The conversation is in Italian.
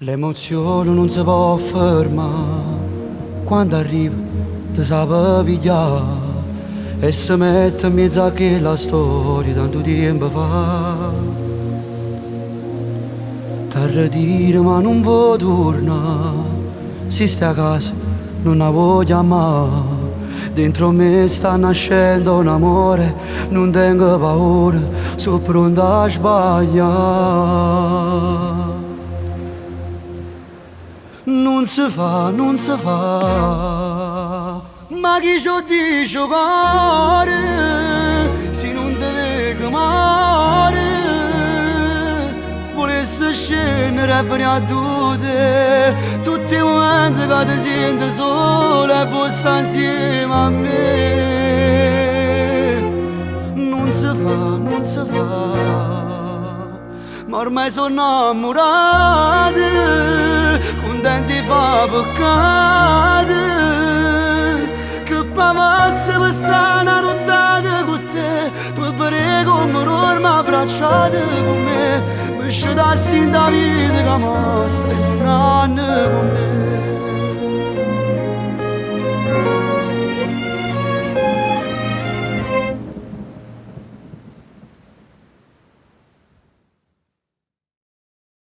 L'emozione non si può fermare, quando arriva ti sa pigliare e si mette in mezzo a che la storia tanto tempo fa. T'arretiri ma non può tornare, si sta a casa non la voglio amare. Dentro me sta nascendo un amore, non tengo paura, sono pronto a sbagliare. Non si fa, non si fa, ma chi ci di giocare, se non ti vedo male, volessi scendere e venire a te, tutti i momenti che ti senti sola e vuoi stare insieme a me. Non si fa, non si fa, ma ormai sono innamorata, contenti fa peccato, che pamasse per stare una nottata con te, per vedere come dormi abbracciate con me, mi scedassi in da vita che mi speso un anno con me.